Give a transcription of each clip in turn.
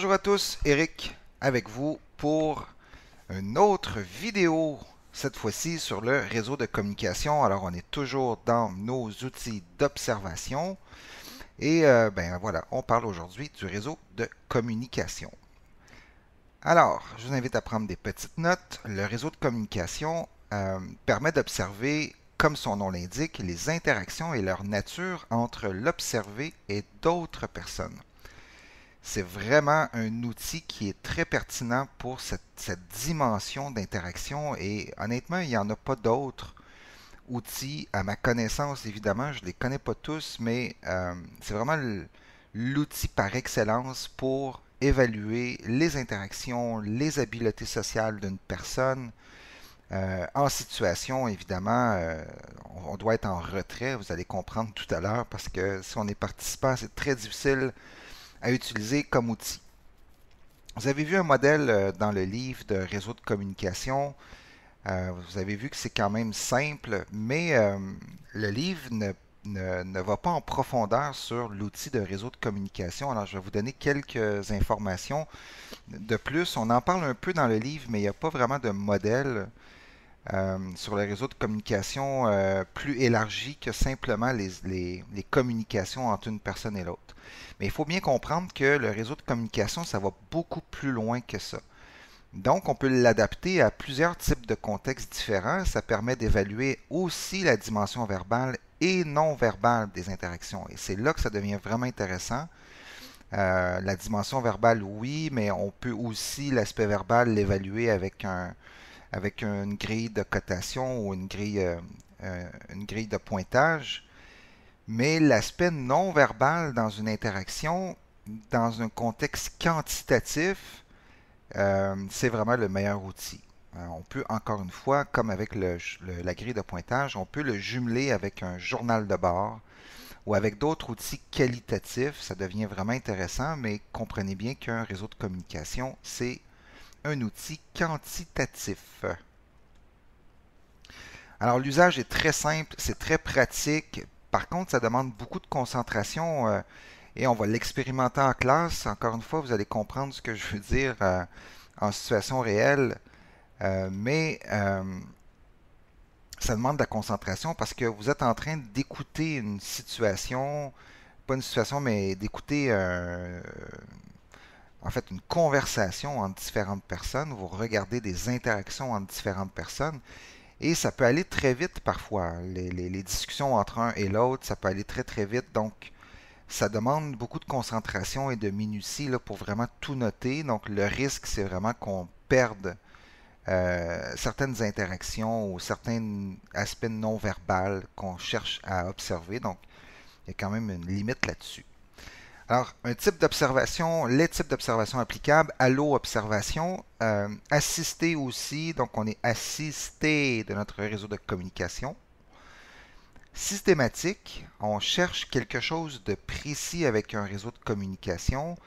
Bonjour à tous, Eric avec vous pour une autre vidéo, cette fois-ci sur le réseau de communication. Alors on est toujours dans nos outils d'observation et ben voilà, on parle aujourd'hui du réseau de communication. Alors, je vous invite à prendre des petites notes. Le réseau de communication permet d'observer, comme son nom l'indique, les interactions et leur nature entre l'observé et d'autres personnes. C'est vraiment un outil qui est très pertinent pour cette dimension d'interaction et honnêtement, il n'y en a pas d'autres outils à ma connaissance, évidemment, je ne les connais pas tous, mais c'est vraiment l'outil par excellence pour évaluer les interactions, les habiletés sociales d'une personne. En situation, évidemment, on doit être en retrait, vous allez comprendre tout à l'heure, parce que si on est participant, c'est très difficile à utiliser comme outil. Vous avez vu un modèle dans le livre de réseau de communication. Vous avez vu que c'est quand même simple, mais le livre ne va pas en profondeur sur l'outil de réseau de communication. Alors, je vais vous donner quelques informations de plus. On en parle un peu dans le livre, mais il n'y a pas vraiment de modèle sur le réseau de communication plus élargi que simplement les communications entre une personne et l'autre. Mais il faut bien comprendre que le réseau de communication, ça va beaucoup plus loin que ça. Donc, on peut l'adapter à plusieurs types de contextes différents. Ça permet d'évaluer aussi la dimension verbale et non verbale des interactions. Et c'est là que ça devient vraiment intéressant. La dimension verbale, oui, mais on peut aussi l'aspect verbal l'évaluer avec une grille de cotation ou une grille de pointage. Mais l'aspect non verbal dans une interaction, dans un contexte quantitatif, c'est vraiment le meilleur outil. On peut, encore une fois, comme avec la grille de pointage, on peut le jumeler avec un journal de bord ou avec d'autres outils qualitatifs. Ça devient vraiment intéressant, mais comprenez bien qu'un réseau de communication, c'est un outil quantitatif. Alors, l'usage est très simple, c'est très pratique. Par contre, ça demande beaucoup de concentration et on va l'expérimenter en classe. Encore une fois, vous allez comprendre ce que je veux dire en situation réelle. Mais ça demande de la concentration parce que vous êtes en train d'écouter une situation, pas une situation, mais d'écouter en fait une conversation entre différentes personnes. Vous regardez des interactions entre différentes personnes. Et ça peut aller très vite parfois. Les discussions entre un et l'autre, ça peut aller très très vite. Donc, ça demande beaucoup de concentration et de minutie là, pour vraiment tout noter. Donc, le risque, c'est vraiment qu'on perde certaines interactions ou certains aspects non verbaux qu'on cherche à observer. Donc, il y a quand même une limite là-dessus. Alors, un type d'observation, les types d'observation applicables, allo-observation, assisté aussi, donc on est assisté de notre réseau de communication. Systématique, on cherche quelque chose de précis avec un réseau de communication.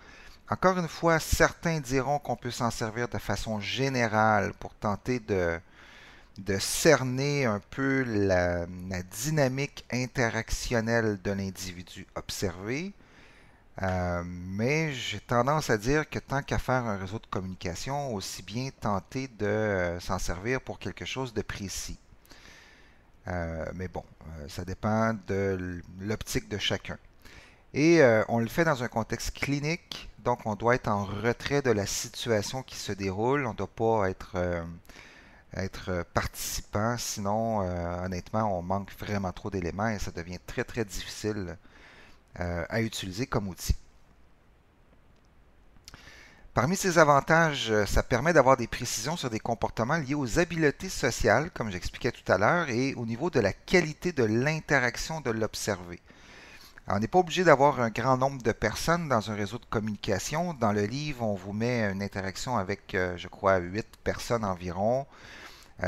Encore une fois, certains diront qu'on peut s'en servir de façon générale pour tenter de cerner un peu la dynamique interactionnelle de l'individu observé. Mais j'ai tendance à dire que tant qu'à faire un réseau de communication, aussi bien tenter de s'en servir pour quelque chose de précis. Mais bon, ça dépend de l'optique de chacun. Et on le fait dans un contexte clinique, donc on doit être en retrait de la situation qui se déroule. On ne doit pas être participant, sinon honnêtement on manque vraiment trop d'éléments et ça devient très très difficile à utiliser comme outil. Parmi ces avantages, ça permet d'avoir des précisions sur des comportements liés aux habiletés sociales, comme j'expliquais tout à l'heure, et au niveau de la qualité de l'interaction de l'observé. On n'est pas obligé d'avoir un grand nombre de personnes dans un réseau de communication. Dans le livre, on vous met une interaction avec, je crois, 8 personnes environ.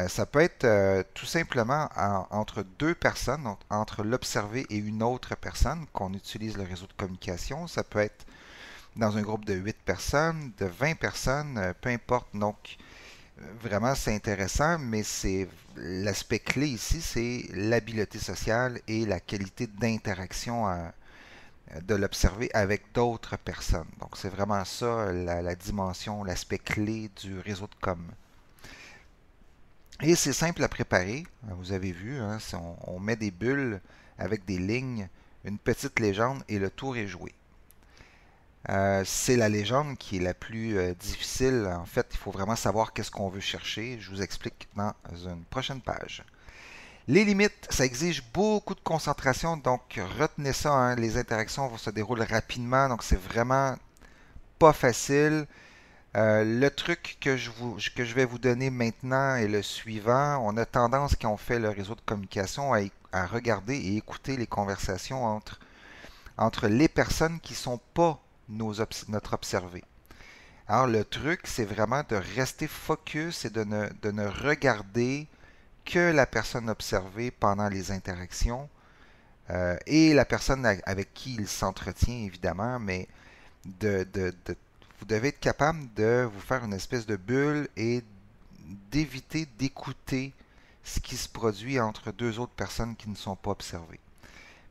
Ça peut être tout simplement entre deux personnes, donc entre l'observé et une autre personne qu'on utilise le réseau de communication. Ça peut être dans un groupe de 8 personnes, de 20 personnes, peu importe. Donc, vraiment, c'est intéressant, mais c'est l'aspect clé ici, c'est l'habileté sociale et la qualité d'interaction de l'observer avec d'autres personnes. Donc, c'est vraiment ça la dimension, l'aspect clé du réseau de com. Et c'est simple à préparer. Vous avez vu, hein, on met des bulles avec des lignes, une petite légende et le tour est joué. C'est la légende qui est la plus difficile. En fait, il faut vraiment savoir qu'est-ce qu'on veut chercher. Je vous explique dans une prochaine page. Les limites, ça exige beaucoup de concentration, donc retenez ça, hein, les interactions vont se dérouler rapidement, donc c'est vraiment pas facile. Le truc que je vais vous donner maintenant est le suivant. On a tendance, quand on fait le réseau de communication, à regarder et écouter les conversations entre les personnes qui ne sont pas notre observé. Alors, le truc, c'est vraiment de rester focus et de ne regarder que la personne observée pendant les interactions et la personne avec qui il s'entretient, évidemment, mais vous devez être capable de vous faire une espèce de bulle et d'éviter d'écouter ce qui se produit entre deux autres personnes qui ne sont pas observées.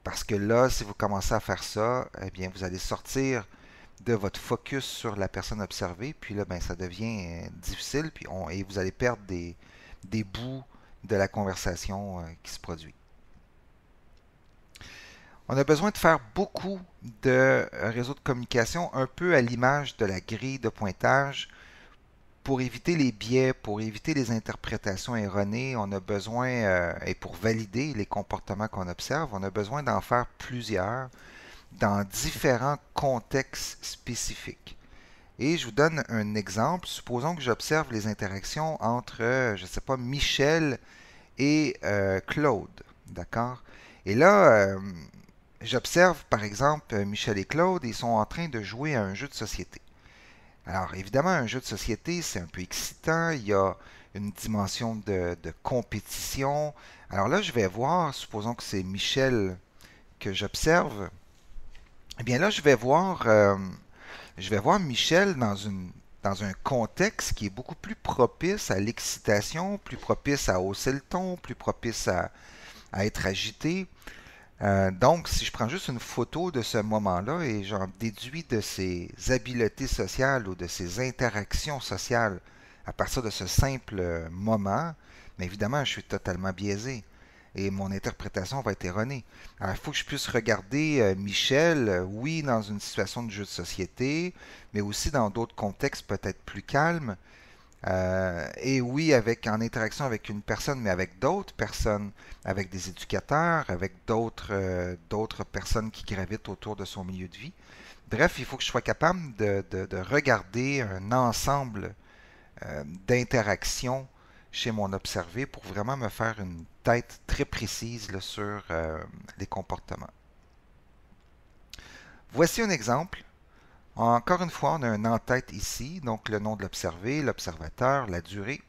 Parce que là, si vous commencez à faire ça, eh bien, vous allez sortir de votre focus sur la personne observée, puis là, ben, ça devient difficile, et vous allez perdre des bouts de la conversation qui se produit. On a besoin de faire beaucoup de réseaux de communication, un peu à l'image de la grille de pointage. Pour éviter les biais, pour éviter les interprétations erronées, on a besoin, et pour valider les comportements qu'on observe, on a besoin d'en faire plusieurs dans différents contextes spécifiques. Et je vous donne un exemple. Supposons que j'observe les interactions entre, je ne sais pas, Michel et Claude. D'accord? Et là, j'observe par exemple Michel et Claude, ils sont en train de jouer à un jeu de société. Alors évidemment, un jeu de société, c'est un peu excitant, il y a une dimension de compétition. Alors là, je vais voir, supposons que c'est Michel que j'observe, eh bien là, je vais voir Michel dans un contexte qui est beaucoup plus propice à l'excitation, plus propice à hausser le ton, plus propice à être agité. Donc, si je prends juste une photo de ce moment-là et j'en déduis de ses habiletés sociales ou de ses interactions sociales à partir de ce simple moment, mais évidemment, je suis totalement biaisé et mon interprétation va être erronée. Alors, il faut que je puisse regarder Michel, oui, dans une situation de jeu de société, mais aussi dans d'autres contextes peut-être plus calmes, et oui, en interaction avec une personne, mais avec d'autres personnes, avec des éducateurs, avec d'autres personnes qui gravitent autour de son milieu de vie. Bref, il faut que je sois capable de regarder un ensemble d'interactions chez mon observé pour vraiment me faire une tête très précise là, sur les comportements. Voici un exemple. Encore une fois, on a un en-tête ici, donc le nom de l'observé, l'observateur, la durée,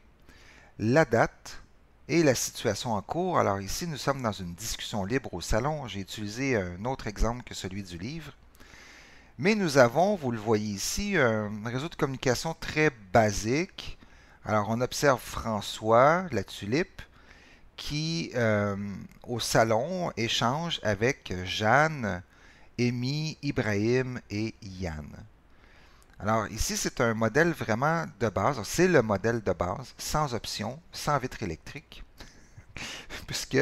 la date et la situation en cours. Alors ici, nous sommes dans une discussion libre au salon. J'ai utilisé un autre exemple que celui du livre. Mais nous avons, vous le voyez ici, un réseau de communication très basique. Alors on observe François, la tulipe, qui, au salon, échange avec Jeanne, Amy, Ibrahim et Yann. Alors ici, c'est un modèle vraiment de base. C'est le modèle de base, sans option, sans vitre électrique, puisque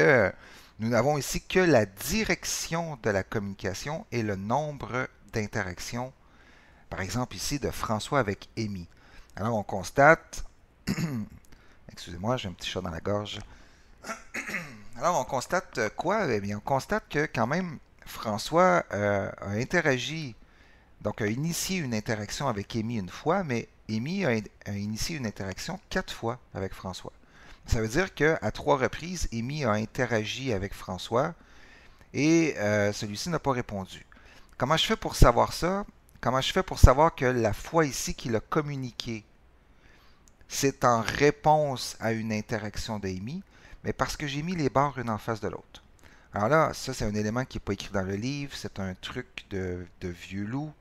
nous n'avons ici que la direction de la communication et le nombre d'interactions, par exemple ici de François avec Amy. Alors on constate, excusez-moi, j'ai un petit chat dans la gorge. Alors on constate quoi? Eh bien, on constate que quand même François a interagi. Donc, a initié une interaction avec Amy une fois, mais Amy a initié une interaction 4 fois avec François. Ça veut dire qu'à 3 reprises, Amy a interagi avec François et celui-ci n'a pas répondu. Comment je fais pour savoir ça? Comment je fais pour savoir que la fois ici qu'il a communiqué, c'est en réponse à une interaction d'Amy, mais parce que j'ai mis les barres une en face de l'autre. Alors là, ça c'est un élément qui n'est pas écrit dans le livre, c'est un truc de vieux loup,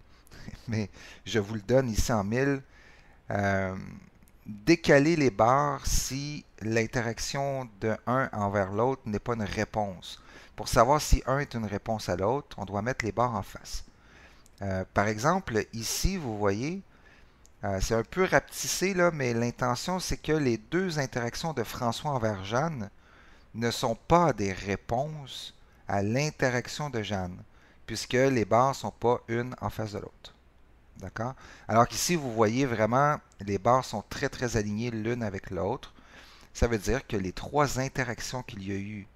mais je vous le donne ici en mille. Euh, décaler les barres si l'interaction de un envers l'autre n'est pas une réponse. Pour savoir si un est une réponse à l'autre, on doit mettre les barres en face. Par exemple, ici, vous voyez, c'est un peu rapetissé, là, mais l'intention, c'est que les deux interactions de François envers Jeanne ne sont pas des réponses à l'interaction de Jeanne, puisque les barres ne sont pas une en face de l'autre. D'accord? Alors qu'ici, vous voyez vraiment, les barres sont très, très alignées l'une avec l'autre. Ça veut dire que les trois interactions qu'il y a eu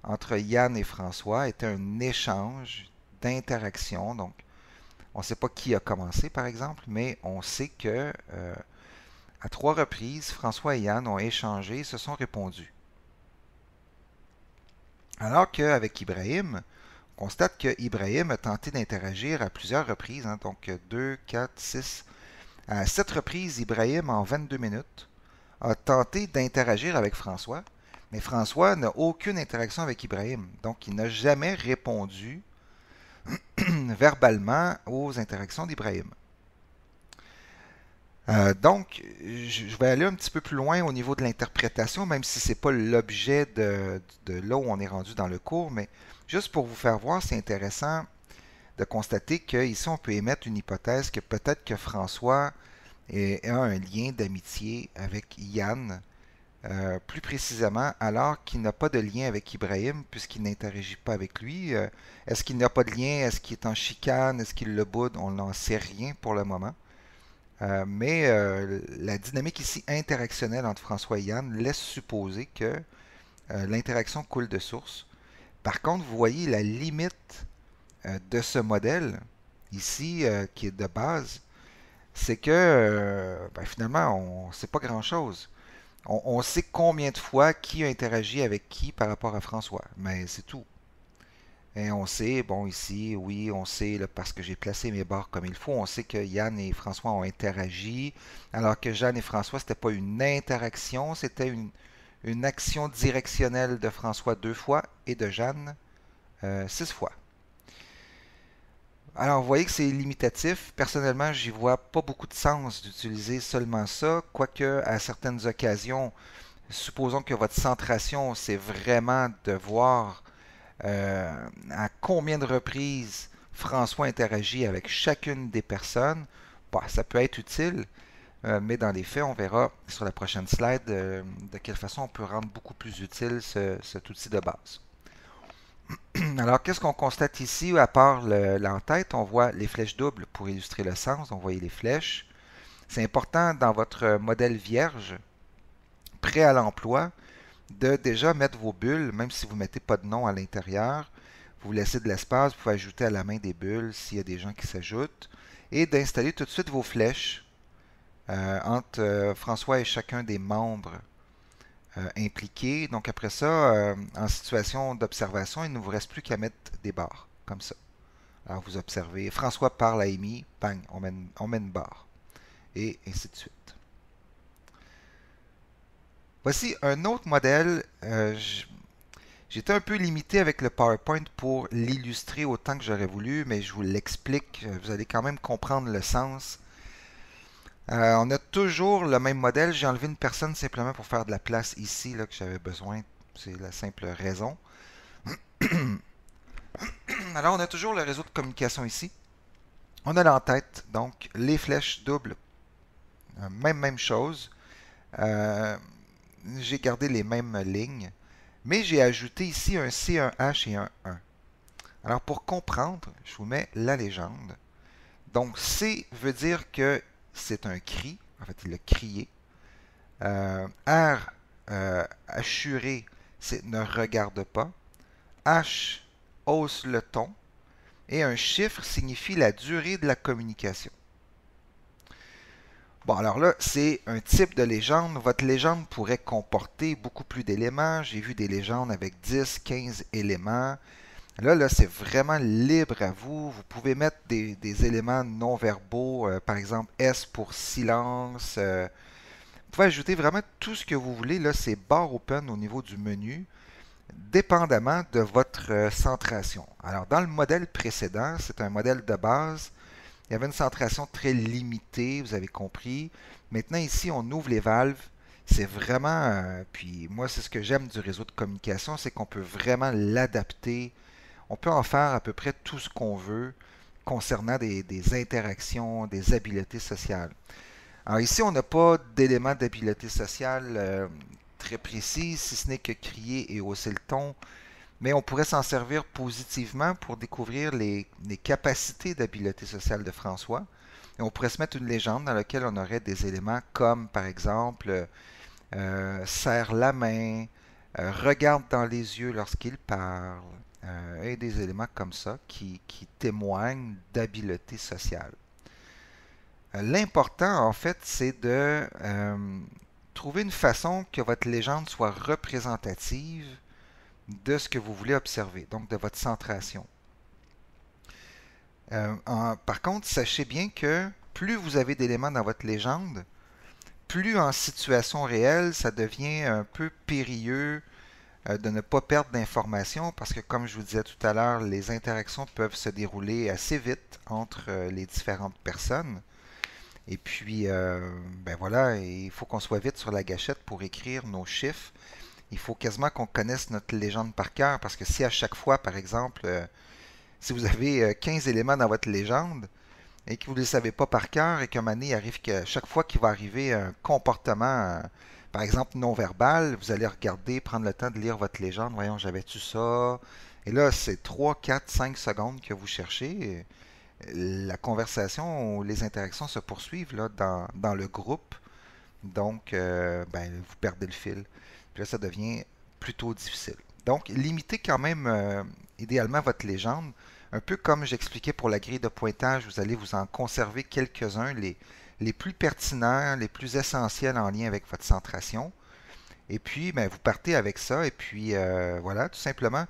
entre Yann et François étaient un échange d'interactions. Donc, on ne sait pas qui a commencé, par exemple, mais on sait que à trois reprises, François et Yann ont échangé et se sont répondus. Alors qu'avec Ibrahim, on constate que Ibrahim a tenté d'interagir à plusieurs reprises, hein, donc 2, 4, 6, à 7 reprises, Ibrahim, en 22 minutes, a tenté d'interagir avec François, mais François n'a aucune interaction avec Ibrahim. Donc, il n'a jamais répondu verbalement aux interactions d'Ibrahim. Donc, je vais aller un petit peu plus loin au niveau de l'interprétation, même si ce n'est pas l'objet de là où on est rendu dans le cours, mais juste pour vous faire voir, c'est intéressant de constater qu'ici, on peut émettre une hypothèse que peut-être que François a un lien d'amitié avec Yann, plus précisément, alors qu'il n'a pas de lien avec Ibrahim, puisqu'il n'interagit pas avec lui. Est-ce qu'il n'a pas de lien? Est-ce qu'il est en chicane? Est-ce qu'il le boude? On n'en sait rien pour le moment. Mais la dynamique ici interactionnelle entre François et Yann laisse supposer que l'interaction coule de source. Par contre, vous voyez la limite de ce modèle ici, qui est de base, c'est que finalement, on ne sait pas grand-chose. On sait combien de fois qui a interagi avec qui par rapport à François, mais c'est tout. Et on sait, bon, ici, oui, on sait, là, parce que j'ai placé mes barres comme il faut, on sait que Yann et François ont interagi, alors que Jeanne et François, c'était pas une interaction, c'était une action directionnelle de François 2 fois et de Jeanne 6 fois. Alors, vous voyez que c'est limitatif. Personnellement, j'y vois pas beaucoup de sens d'utiliser seulement ça, quoique à certaines occasions, supposons que votre centration, c'est vraiment de voir à combien de reprises François interagit avec chacune des personnes. Bah, ça peut être utile, mais dans les faits, on verra sur la prochaine slide de quelle façon on peut rendre beaucoup plus utile cet outil de base. Alors, qu'est-ce qu'on constate ici, à part l'entête? On voit les flèches doubles pour illustrer le sens. On voit les flèches. C'est important dans votre modèle vierge, prêt à l'emploi, de déjà mettre vos bulles, même si vous ne mettez pas de nom à l'intérieur. Vous laissez de l'espace, vous pouvez ajouter à la main des bulles s'il y a des gens qui s'ajoutent. Et d'installer tout de suite vos flèches entre François et chacun des membres impliqués. Donc après ça, en situation d'observation, il ne vous reste plus qu'à mettre des barres, comme ça. Alors vous observez, François parle à Amy, bang, on met une barre. Et ainsi de suite. Voici un autre modèle. J'étais un peu limité avec le PowerPoint pour l'illustrer autant que j'aurais voulu, mais je vous l'explique. Vous allez quand même comprendre le sens. On a toujours le même modèle. J'ai enlevé une personne simplement pour faire de la place ici là, que j'avais besoin. C'est la simple raison. Alors, on a toujours le réseau de communication ici. On a l'entête, donc les flèches doubles. Même chose. J'ai gardé les mêmes lignes. Mais j'ai ajouté ici un C, un H et un 1. Alors, pour comprendre, je vous mets la légende. Donc, C veut dire que c'est un cri. En fait, il a crié. R, assuré, c'est ne regarde pas. H, hausse le ton. Et un chiffre signifie la durée de la communication. Bon, alors là, c'est un type de légende. Votre légende pourrait comporter beaucoup plus d'éléments. J'ai vu des légendes avec 10, 15 éléments. Là, c'est vraiment libre à vous. Vous pouvez mettre des éléments non verbaux, par exemple S pour silence. Vous pouvez ajouter vraiment tout ce que vous voulez. Là, c'est bar open au niveau du menu, dépendamment de votre centration. Alors, dans le modèle précédent, c'est un modèle de base Il y avait une centration très limitée, vous avez compris. Maintenant, ici, on ouvre les valves. C'est vraiment, puis moi, c'est ce que j'aime du réseau de communication, c'est qu'on peut vraiment l'adapter. On peut en faire à peu près tout ce qu'on veut concernant des interactions, des habiletés sociales. Alors ici, on n'a pas d'éléments d'habileté sociale très précis, si ce n'est que crier et hausser le ton, mais on pourrait s'en servir positivement pour découvrir les capacités d'habileté sociale de François. Et on pourrait se mettre une légende dans laquelle on aurait des éléments comme, par exemple, serre la main, regarde dans les yeux lorsqu'il parle, et des éléments comme ça qui témoignent d'habileté sociale. L'important, en fait, c'est de trouver une façon que votre légende soit représentative de ce que vous voulez observer, donc de votre centration. Par contre, sachez bien que plus vous avez d'éléments dans votre légende, plus en situation réelle, ça devient un peu périlleux de ne pas perdre d'informations parce que, comme je vous disais tout à l'heure, les interactions peuvent se dérouler assez vite entre les différentes personnes. Et puis, ben voilà, il faut qu'on soit vite sur la gâchette pour écrire nos chiffres. Il faut quasiment qu'on connaisse notre légende par cœur parce que si à chaque fois, par exemple, si vous avez 15 éléments dans votre légende et que vous ne les savez pas par cœur et qu'à un moment donné, il arrive que chaque fois qu'il va arriver un comportement, par exemple, non-verbal, vous allez regarder, prendre le temps de lire votre légende. Voyons, j'avais-tu ça? Et là, c'est 3, 4, 5 secondes que vous cherchez. La conversation ou les interactions se poursuivent là, dans le groupe. Donc, ben, vous perdez le fil. Puis là, ça devient plutôt difficile. Donc, limitez quand même idéalement votre légende. Un peu comme j'expliquais pour la grille de pointage, vous allez vous en conserver quelques-uns, les plus pertinents, les plus essentiels en lien avec votre centration. Et puis, ben, vous partez avec ça. Et puis, voilà, tout simplement,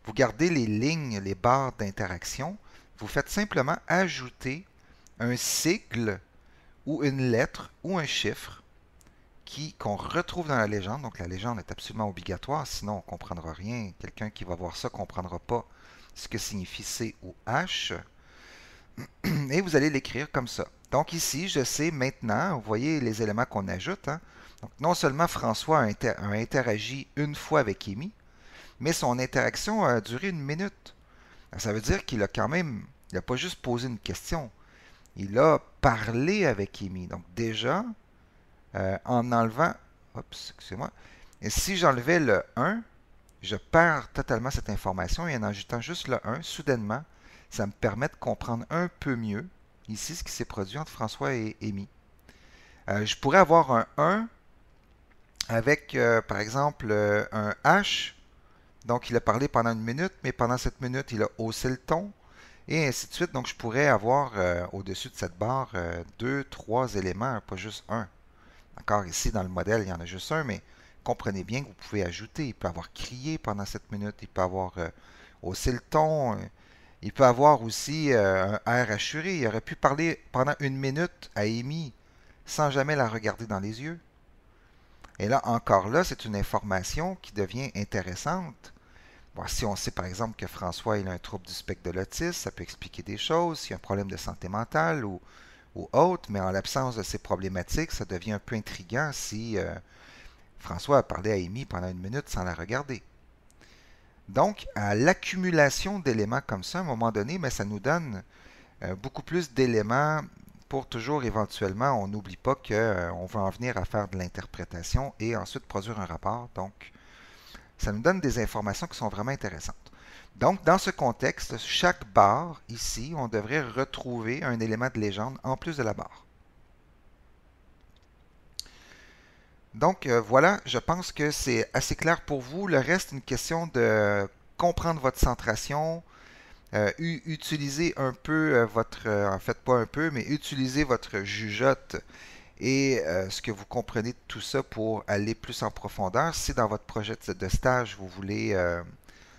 vous gardez les lignes, les barres d'interaction. Vous faites simplement ajouter un sigle ou une lettre ou un chiffre qu'on retrouve dans la légende. Donc la légende est absolument obligatoire, sinon on ne comprendra rien. Quelqu'un qui va voir ça ne comprendra pas ce que signifie C ou H. Et vous allez l'écrire comme ça. Donc ici, je sais maintenant, vous voyez les éléments qu'on ajoute. Hein? Donc non seulement François a interagi une fois avec Amy, mais son interaction a duré une minute. Ça veut dire qu'il a quand même, il n'a pas juste posé une question, il a parlé avec Amy. Donc déjà, en enlevant, oups, excusez-moi, et si j'enlevais le 1, je perds totalement cette information et en ajoutant juste le 1, soudainement, ça me permet de comprendre un peu mieux ici ce qui s'est produit entre François et Amy. Je pourrais avoir un 1 avec, par exemple, un H. Donc, il a parlé pendant une minute, mais pendant cette minute, il a haussé le ton, et ainsi de suite. Donc, je pourrais avoir au-dessus de cette barre deux, trois éléments, pas juste un. Encore ici, dans le modèle, il y en a juste un, mais comprenez bien que vous pouvez ajouter. Il peut avoir crié pendant cette minute, il peut avoir haussé le ton, il peut avoir aussi un air assuré. Il aurait pu parler pendant une minute à Amy sans jamais la regarder dans les yeux. Et là, encore là, c'est une information qui devient intéressante. Bon, si on sait par exemple que François il a un trouble du spectre de l'autisme, ça peut expliquer des choses, s'il y a un problème de santé mentale ou autre, mais en l'absence de ces problématiques, ça devient un peu intriguant si François a parlé à Amy pendant une minute sans la regarder. Donc, à l'accumulation d'éléments comme ça, à un moment donné, mais ça nous donne beaucoup plus d'éléments pour toujours éventuellement, on n'oublie pas qu'on va en venir à faire de l'interprétation et ensuite produire un rapport. Donc, ça nous donne des informations qui sont vraiment intéressantes. Donc, dans ce contexte, chaque barre, ici, on devrait retrouver un élément de légende en plus de la barre. Donc, voilà, je pense que c'est assez clair pour vous. Le reste, une question de comprendre votre centration, utiliser un peu votre, en fait pas un peu, mais utiliser votre jugeote et ce que vous comprenez de tout ça pour aller plus en profondeur. Si dans votre projet de stage, vous voulez,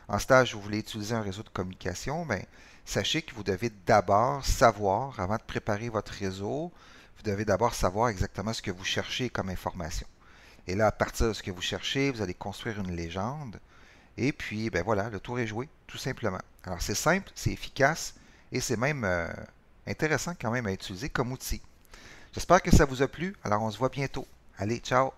en stage, vous voulez utiliser un réseau de communication, ben, sachez que vous devez d'abord savoir, avant de préparer votre réseau, vous devez d'abord savoir exactement ce que vous cherchez comme information. Et là, à partir de ce que vous cherchez, vous allez construire une légende. Et puis, ben voilà, le tour est joué, tout simplement. Alors, c'est simple, c'est efficace et c'est même intéressant quand même à utiliser comme outil. J'espère que ça vous a plu. Alors, on se voit bientôt. Allez, ciao!